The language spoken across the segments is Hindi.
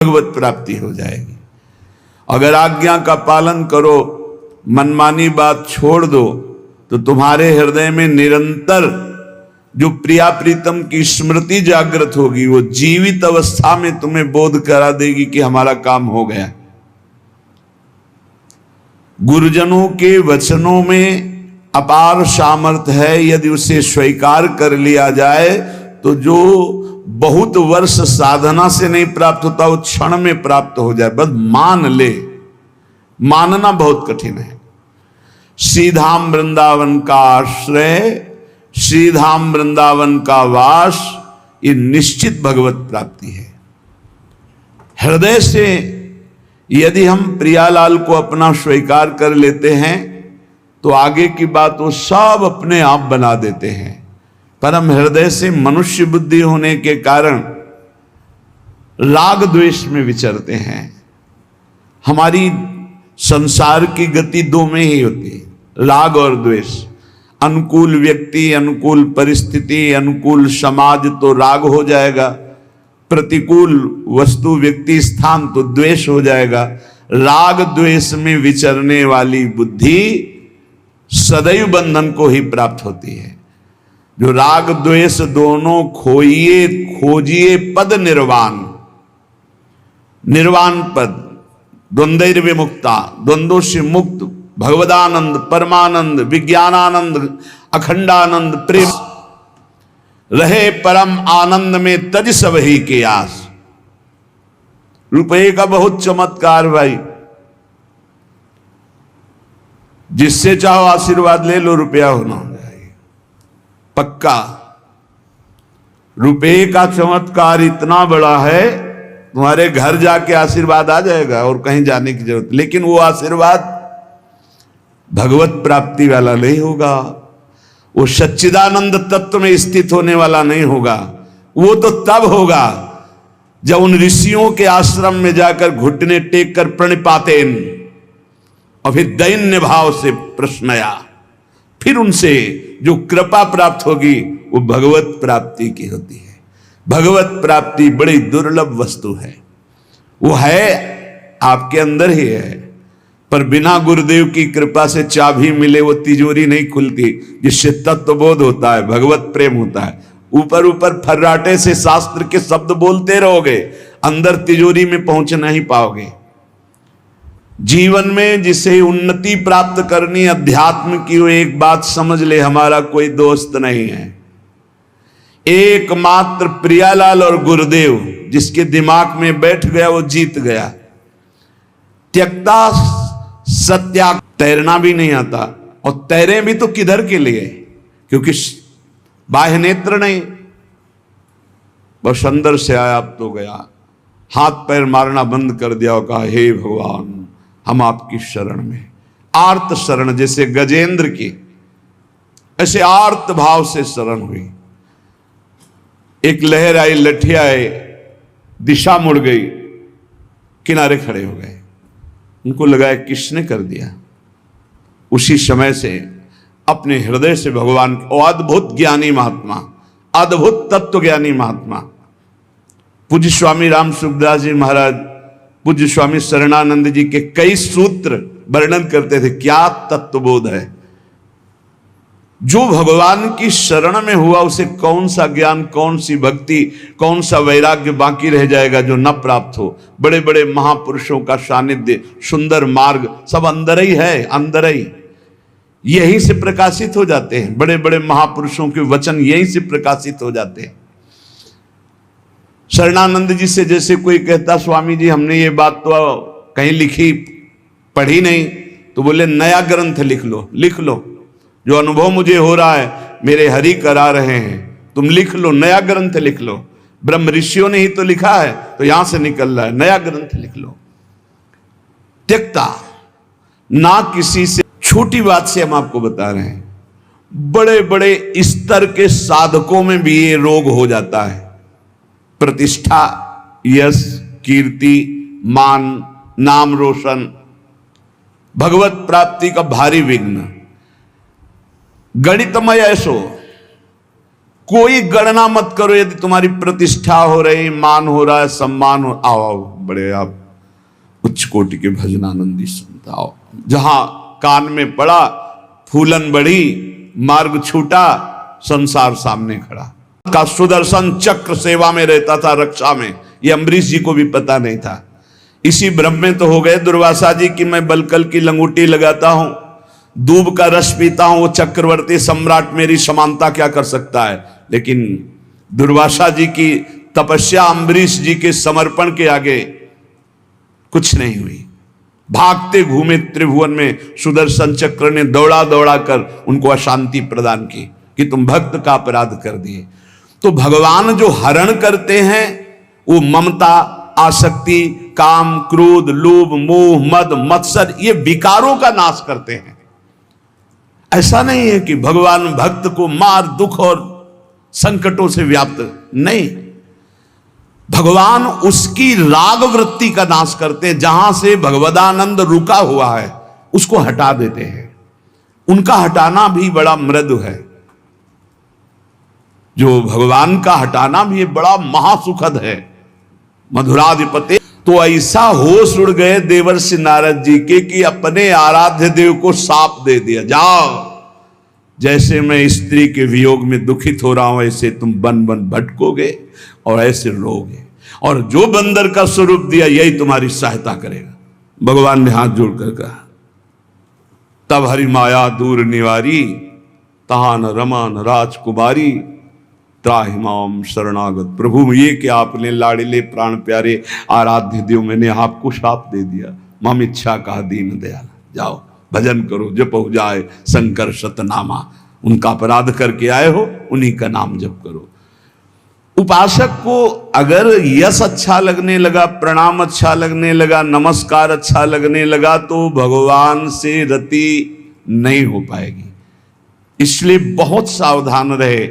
भगवत प्राप्ति हो जाएगी। अगर आज्ञा का पालन करो, मनमानी बात छोड़ दो, तो तुम्हारे हृदय में निरंतर जो प्रिया प्रीतम की स्मृति जागृत होगी, वो जीवित अवस्था में तुम्हें बोध करा देगी कि हमारा काम हो गया। गुरुजनों के वचनों में अपार सामर्थ्य है। यदि उसे स्वीकार कर लिया जाए तो जो बहुत वर्ष साधना से नहीं प्राप्त होता, वो क्षण में प्राप्त हो जाए। बस मान ले। मानना बहुत कठिन है। श्रीधाम वृंदावन का आश्रय, श्रीधाम वृंदावन का वास, ये निश्चित भगवत प्राप्ति है। हृदय से यदि हम प्रियालाल को अपना स्वीकार कर लेते हैं तो आगे की बात वो सब अपने आप बना देते हैं। पर हम हृदय से मनुष्य बुद्धि होने के कारण राग द्वेष में विचरते हैं। हमारी संसार की गति दो में ही होती है, राग और द्वेष। अनुकूल व्यक्ति, अनुकूल परिस्थिति, अनुकूल समाज तो राग हो जाएगा, प्रतिकूल वस्तु, व्यक्ति, स्थान तो द्वेष हो जाएगा। राग द्वेष में विचरने वाली बुद्धि सदैव बंधन को ही प्राप्त होती है। जो राग द्वेष दोनों खोइए खोजिए पद निर्वाण, निर्वाण पद, द्वंद्व विमुक्ता, द्वंद्वों से मुक्त, भगवदानंद, परमानंद, विज्ञानानंद, अखंडानंद, प्रेम रहे परम आनंद में तज सब ही के आस। रुपये का बहुत चमत्कार भाई। जिससे चाहो आशीर्वाद ले लो, रुपया होना चाहिए पक्का। रुपये का चमत्कार इतना बड़ा है, तुम्हारे घर जाके आशीर्वाद आ जाएगा और कहीं जाने की जरूरत। लेकिन वो आशीर्वाद भगवत प्राप्ति वाला नहीं होगा, वो सच्चिदानंद तत्व में स्थित होने वाला नहीं होगा। वो तो तब होगा जब उन ऋषियों के आश्रम में जाकर घुटने टेक कर प्रणिपातेन और फिर दैन्य भाव से प्रश्नया, फिर उनसे जो कृपा प्राप्त होगी वो भगवत प्राप्ति की होती है। भगवत प्राप्ति बड़ी दुर्लभ वस्तु है। वो है आपके अंदर ही है, पर बिना गुरुदेव की कृपा से चाबी मिले वो तिजोरी नहीं खुलती, जिससे तत्वबोध होता है, भगवत प्रेम होता है। ऊपर ऊपर फर्राटे से शास्त्र के शब्द बोलते रहोगे, अंदर तिजोरी में पहुंच नहीं पाओगे। जीवन में जिसे उन्नति प्राप्त करनी अध्यात्म की, वो एक बात समझ ले, हमारा कोई दोस्त नहीं है। एकमात्र प्रियालाल और गुरुदेव जिसके दिमाग में बैठ गया वो जीत गया। त्यक्ता सत्या, तैरना भी नहीं आता, और तैरे भी तो किधर के लिए, क्योंकि बाह्य नेत्र नहीं, बस अंदर से आया अब तो गया। हाथ पैर मारना बंद कर दिया और कहा, हे भगवान हम आपकी शरण में। आर्त शरण, जैसे गजेंद्र की, ऐसे आर्त भाव से शरण हुई। एक लहर आई, लठिया आए, दिशा मुड़ गई, किनारे खड़े हो गए। उनको लगा किसने कर दिया। उसी समय से अपने हृदय से भगवान, अद्भुत ज्ञानी महात्मा, अद्भुत तत्व ज्ञानी महात्मा, पूज्य स्वामी राम सुखदास जी महाराज, पूज्य स्वामी शरणानंद जी के कई सूत्र वर्णन करते थे। क्या तत्वबोध है। जो भगवान की शरण में हुआ उसे कौन सा ज्ञान, कौन सी भक्ति, कौन सा वैराग्य बाकी रह जाएगा जो न प्राप्त हो। बड़े बड़े महापुरुषों का सानिध्य, सुंदर मार्ग सब अंदर ही है, अंदर ही, यहीं से प्रकाशित हो जाते हैं। बड़े बड़े महापुरुषों के वचन यहीं से प्रकाशित हो जाते हैं। शरणानंद जी से जैसे कोई कहता, स्वामी जी हमने ये बात तो कहीं लिखी पढ़ी नहीं, तो बोले नया ग्रंथ लिख लो। लिख लो, जो अनुभव मुझे हो रहा है मेरे हरि करा रहे हैं, तुम लिख लो, नया ग्रंथ लिख लो। ब्रह्म ऋषियों ने ही तो लिखा है, तो यहां से निकल रहा है, नया ग्रंथ लिख लो। त्यक्ता, ना किसी से, छोटी बात से हम आपको बता रहे हैं, बड़े बड़े स्तर के साधकों में भी ये रोग हो जाता है। प्रतिष्ठा, यश, कीर्ति, मान, नाम रोशन, भगवत प्राप्ति का भारी विघ्न। गणितमय ऐसो कोई गणना मत करो। यदि तुम्हारी प्रतिष्ठा हो रही, मान हो रहा है, सम्मान हो, आओ बड़े आप उच्च कोटि के भजनानंदी संत आओ। जहां कान में पड़ा, फूलन बढ़ी, मार्ग छूटा, संसार सामने खड़ा। का सुदर्शन चक्र सेवा में रहता था, रक्षा में। ये अम्बरीश जी को भी पता नहीं था। इसी भ्रम में तो हो गए दुर्वासा जी कि मैं बलकल की लंगोटी लगाता हूं, दूब का रस पीता हूं, वो चक्रवर्ती सम्राट मेरी समानता क्या कर सकता है। लेकिन दुर्वासा जी की तपस्या अम्बरीश जी के समर्पण के आगे कुछ नहीं हुई। भागते घूमे त्रिभुवन में, सुदर्शन चक्र ने दौड़ा दौड़ा कर उनको अशांति प्रदान की कि तुम भक्त का अपराध कर दिए। तो भगवान जो हरण करते हैं वो ममता, आसक्ति, काम, क्रोध, लोभ, मोह, मद, मत्सर, ये विकारों का नाश करते हैं। ऐसा नहीं है कि भगवान भक्त को मार, दुख और संकटों से व्याप्त, नहीं। भगवान उसकी राग वृत्ति का नाश करते हैं। जहां से भगवदानंद रुका हुआ है उसको हटा देते हैं। उनका हटाना भी बड़ा मृदु है। जो भगवान का हटाना भी बड़ा महासुखद है। मधुराधिपति तो ऐसा होश उड़ गए देवर्षि नारद जी के कि अपने आराध्य देव को साप दे दिया, जाओ जैसे मैं स्त्री के वियोग में दुखित हो रहा हूं ऐसे तुम बन बन भटकोगे और ऐसे रोगे, और जो बंदर का स्वरूप दिया यही तुम्हारी सहायता करेगा। भगवान ने हाथ जोड़कर कहा, तब हरि माया दूर निवारी, तहान रमान राजकुमारी, त्राहिमाम शरणागत। प्रभु ये कि आपने लाड़िले प्राण प्यारे आराध्य देव, मैंने आपको शाप दे दिया। मम इच्छा कहा दीन दयाल, जाओ भजन करो, जप हो जाए शंकर शतनामा। उनका अपराध करके आए हो, उन्हीं का नाम जप करो। उपासक को अगर यश अच्छा लगने लगा, प्रणाम अच्छा लगने लगा, नमस्कार अच्छा लगने लगा, तो भगवान से रति नहीं हो पाएगी। इसलिए बहुत सावधान रहे।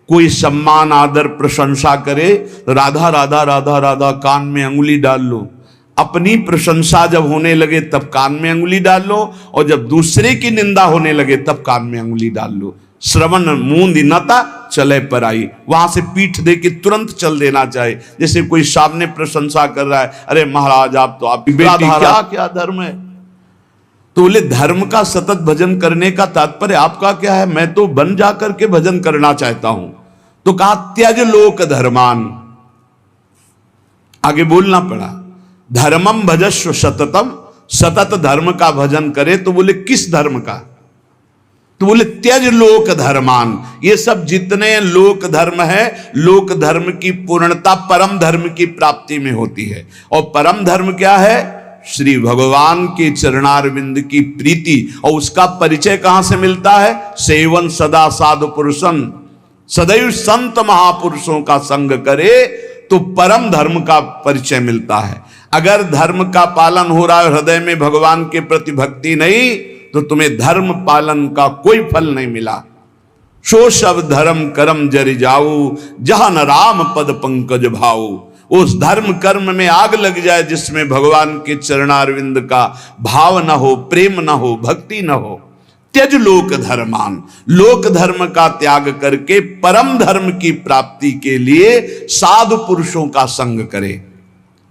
कोई सम्मान, आदर, प्रशंसा करे, राधा राधा राधा राधा कान में अंगुली डाल लो। अपनी प्रशंसा जब होने लगे तब कान में अंगुली डाल लो, और जब दूसरे की निंदा होने लगे तब कान में अंगुली डाल लो। श्रवण मूंद नता चले पर आई, वहां से पीठ दे के तुरंत चल देना चाहिए। जैसे कोई सामने प्रशंसा कर रहा है, अरे महाराज आप तो आपकी बेटी, क्या क्या धर्म है। तो बोले धर्म का सतत भजन करने का तात्पर्य आपका क्या है। मैं तो बन जाकर के भजन करना चाहता हूं। तो कहा त्यज लोक धर्मान, आगे बोलना पड़ा, धर्मम भजस्व सततम, सतत धर्म का भजन करे। तो बोले किस धर्म का। तो बोले त्यज लोक धर्मान। ये सब जितने लोक धर्म है, लोक धर्म की पूर्णता परम धर्म की प्राप्ति में होती है। और परम धर्म क्या है, श्री भगवान के चरणारविंद की प्रीति। और उसका परिचय कहां से मिलता है, सेवन सदा साधु पुरुषन, सदैव संत महापुरुषों का संग करे तो परम धर्म का परिचय मिलता है। अगर धर्म का पालन हो रहा है, हृदय में भगवान के प्रति भक्ति नहीं, तो तुम्हें धर्म पालन का कोई फल नहीं मिला। सो सब धर्म कर्म जरि जाऊ, जहां न राम पद पंकज भाऊ। उस धर्म कर्म में आग लग जाए जिसमें भगवान के चरणारविंद का भाव न हो, प्रेम न हो, भक्ति न हो। त्यज लोक धर्मान, लोक धर्म का त्याग करके परम धर्म की प्राप्ति के लिए साधु पुरुषों का संग करे।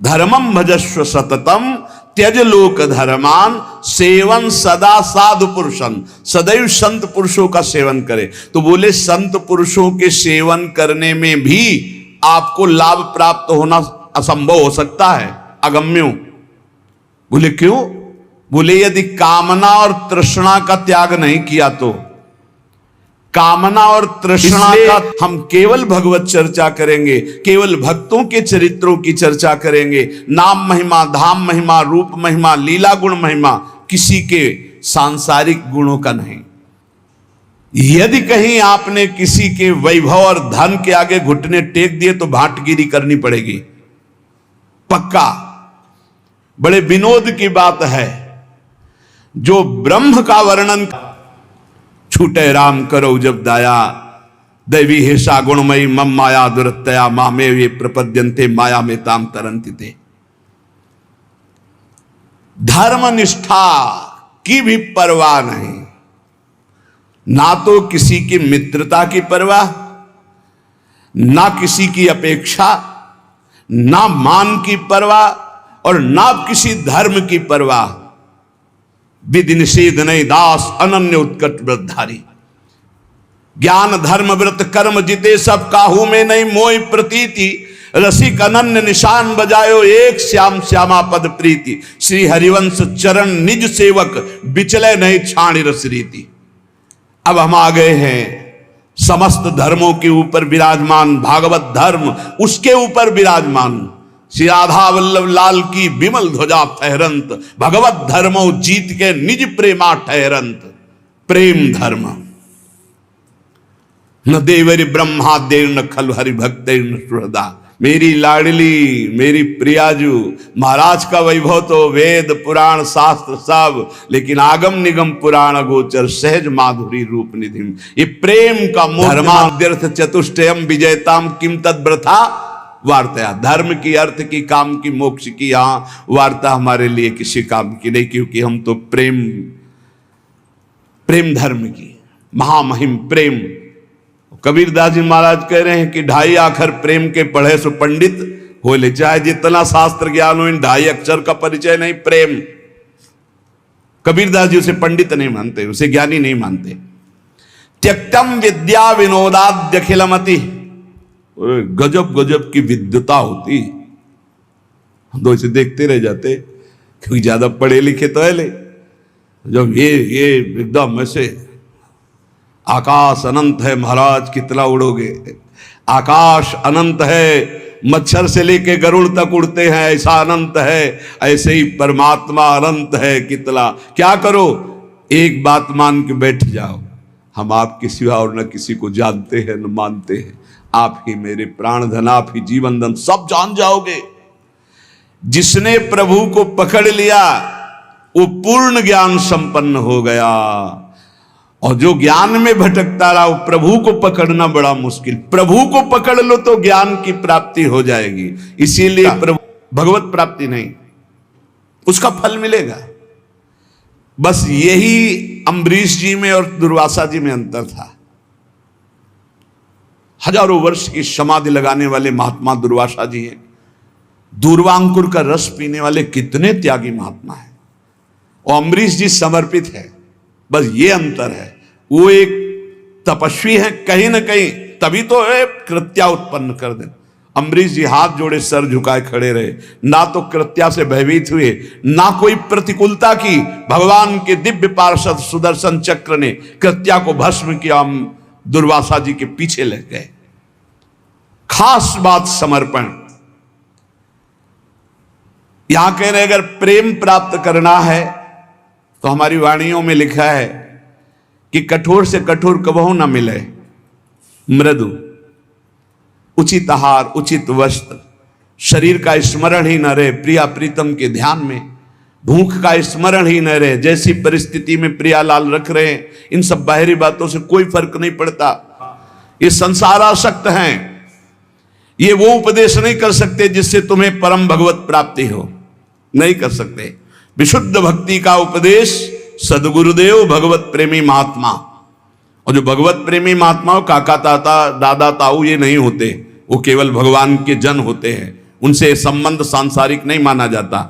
धर्मम भजस्व सततम त्यज लोक धर्मान, सेवन सदा साधु पुरुषन, सदैव संत पुरुषों का सेवन करे। तो बोले संत पुरुषों के सेवन करने में भी आपको लाभ प्राप्त होना असंभव हो सकता है, अगम्यो। बोले क्यों। बोले यदि कामना और तृष्णा का त्याग नहीं किया तो। कामना और तृष्णा का हम केवल भगवत चर्चा करेंगे, केवल भक्तों के चरित्रों की चर्चा करेंगे। नाम महिमा, धाम महिमा, रूप महिमा, लीला गुण महिमा, किसी के सांसारिक गुणों का नहीं। यदि कहीं आपने किसी के वैभव और धन के आगे घुटने टेक दिए तो भाटगिरी करनी पड़ेगी, पक्का। बड़े विनोद की बात है, जो ब्रह्म का वर्णन छूटे राम करो जब दाया, दैवी हेषा गुणमयी मम माया दुरतया, मामे वे प्रपद्यन्ते माया में ताम तरंति ते। धर्म निष्ठा की भी परवाह नहीं, ना तो किसी की मित्रता की परवाह, ना किसी की अपेक्षा, ना मान की परवाह और ना किसी धर्म की परवाह। विधि निषेध नहीं दास अनन्य उत्कट व्रतधारी। ज्ञान धर्म व्रत कर्म जिते सब काहू में नहीं मोहि प्रतीति। रसिक अनन्य निशान बजायो एक श्याम श्यामा पद प्रीति। श्री हरिवंश चरण निज सेवक बिचले नहीं छाणी रस रीति। अब हम आ गए हैं समस्त धर्मों के ऊपर विराजमान भागवत धर्म उसके ऊपर विराजमान। श्री राधा वल्लभ लाल की विमल ध्वजा फहरंत। भगवत धर्मो जीत के निज प्रेमा ठहरंत। प्रेम धर्म न देवरि ब्रह्मा देव न खल हरि भक्त न सुहृदा। मेरी लाडली मेरी प्रियाजू महाराज का वैभव तो वेद पुराण शास्त्र सब, लेकिन आगम निगम पुराण गोचर सहज माधुरी रूप निधि। ये प्रेम का धर्माद्यर्थ चतुष्टयम विजयताम किम तद्व्रथा वार्ता। धर्म की अर्थ की काम की मोक्ष की यहाँ वार्ता हमारे लिए किसी काम की नहीं, क्योंकि हम तो प्रेम धर्म की महामहिम प्रेम। कबीरदास जी महाराज कह रहे हैं कि 2.5 अक्षर प्रेम के पढ़े सो पंडित हो ले। चाहे जितना शास्त्र ज्ञान हो, इन 2.5 अक्षर का परिचय नहीं प्रेम। कबीरदास जी उसे पंडित नहीं मानते, उसे ज्ञानी नहीं मानते। त्यक्तम विद्या विनोदाद्य खिलमति। गजब गजब की विद्वता होती, हम तो इसे देखते रह जाते क्योंकि ज्यादा पढ़े लिखे तो है ले। जब ये एकदम ऐसे आकाश अनंत है महाराज कितना उड़ोगे। आकाश अनंत है, मच्छर से लेके गरुड़ तक उड़ते हैं ऐसा अनंत है। ऐसे ही परमात्मा अनंत है कितना। क्या करो, एक बात मान के बैठ जाओ, हम आपके सिवा और न किसी को जानते हैं न मानते हैं। आप ही मेरे प्राण धन, आप ही जीवन धन, सब जान जाओगे। जिसने प्रभु को पकड़ लिया वो पूर्ण ज्ञान संपन्न हो गया, और जो ज्ञान में भटकता रहा वो प्रभु को पकड़ना बड़ा मुश्किल। प्रभु को पकड़ लो तो ज्ञान की प्राप्ति हो जाएगी। इसीलिए प्रभु भगवत प्राप्ति नहीं, उसका फल मिलेगा। बस यही अम्बरीश जी में और दुर्वासा जी में अंतर था। हजारों वर्ष की समाधि लगाने वाले महात्मा दुर्वासा जी हैं। दूर्वांकुर का रस पीने वाले कितने त्यागी महात्मा हैं, और अम्बरीश जी समर्पित है। बस ये अंतर है, वो एक तपस्वी है कहीं ना कहीं, तभी तो कृत्या उत्पन्न कर दे। अम्बरीश जी हाथ जोड़े सर झुकाए खड़े रहे, ना तो कृत्या से भयभीत हुए ना कोई प्रतिकूलता की। भगवान के दिव्य पार्षद सुदर्शन चक्र ने कृत्या को भस्म किया, दुर्वासा जी के पीछे लग गए। खास बात समर्पण। यहां कह रहे अगर प्रेम प्राप्त करना है तो हमारी वाणियों में लिखा है कि कठोर से कठोर कबहू ना मिले, मृदु, उचित आहार, उचित वस्त्र, शरीर का स्मरण ही न रहे प्रिया प्रीतम के ध्यान में, भूख का स्मरण ही न रहे। जैसी परिस्थिति में प्रियालाल रख रहे हैं, इन सब बाहरी बातों से कोई फर्क नहीं पड़ता। ये संसार आसक्त हैं, ये वो उपदेश नहीं कर सकते जिससे तुम्हें परम भगवत प्राप्ति हो, नहीं कर सकते। विशुद्ध भक्ति का उपदेश सदगुरुदेव भगवत प्रेमी महात्मा, और जो भगवत प्रेमी महात्मा हो, काका ताता दादा ताऊ ये नहीं होते, वो केवल भगवान के जन होते हैं। उनसे संबंध सांसारिक नहीं माना जाता।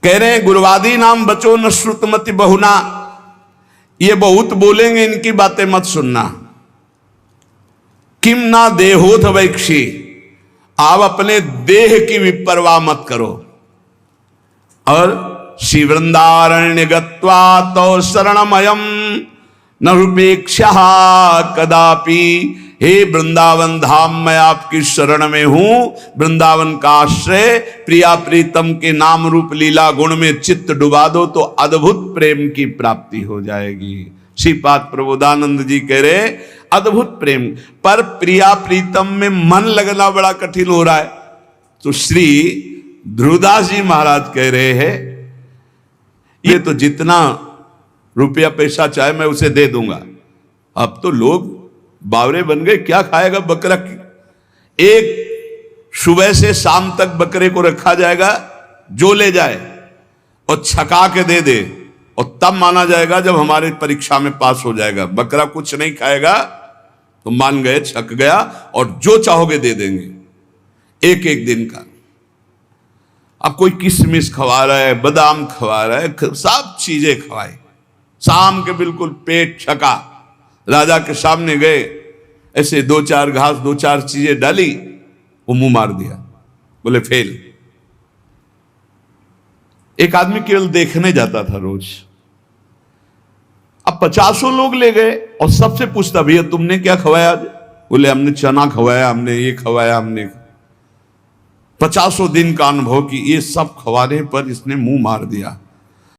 कह रहे हैं गुरुवादी नाम बचो न श्रुतमति बहुना। ये बहुत बोलेंगे, इनकी बातें मत सुनना। किम ना देहोथ वैक्षी, आप अपने देह की विपरवाह मत करो। और श्री वृंदारण्य गत्वा तो शरणमयम न रूपेक्षा कदापि। हे वृंदावन धाम, मैं आपकी शरण में हूं। वृंदावन का आश्रय, प्रिया प्रीतम के नाम रूप लीला गुण में चित्त डुबा दो तो अद्भुत प्रेम की प्राप्ति हो जाएगी। श्रीपाद प्रबोधानंद जी कह रहे अद्भुत प्रेम, पर प्रिया प्रीतम में मन लगना बड़ा कठिन हो रहा है। तो श्री ध्रुवदास जी महाराज कह रहे हैं ये तो जितना रुपया पैसा चाहे मैं उसे दे दूंगा। अब तो लोग बावरे बन गए, क्या खाएगा बकरा। एक सुबह से शाम तक बकरे को रखा जाएगा, जो ले जाए और छका के दे दे, और तब माना जाएगा जब हमारे परीक्षा में पास हो जाएगा। बकरा कुछ नहीं खाएगा, तो मान गए, छक गया, और जो चाहोगे दे देंगे, एक एक दिन का। अब कोई किशमिश खवा रहा है, बादाम खवा रहा है, सब चीजें खवाई। शाम के बिल्कुल पेट छका, राजा के सामने गए, ऐसे दो चार घास, दो चार चीजें डाली, वो मुंह मार दिया, बोले फेल। एक आदमी केवल देखने जाता था रोज, अब 50 लोग ले गए और सबसे पूछता, भैया तुमने क्या खवाया आज? बोले हमने चना खवाया, हमने ये खवाया, हमने। 50 दिन का अनुभव कि ये सब खवाने पर इसने मुंह मार दिया।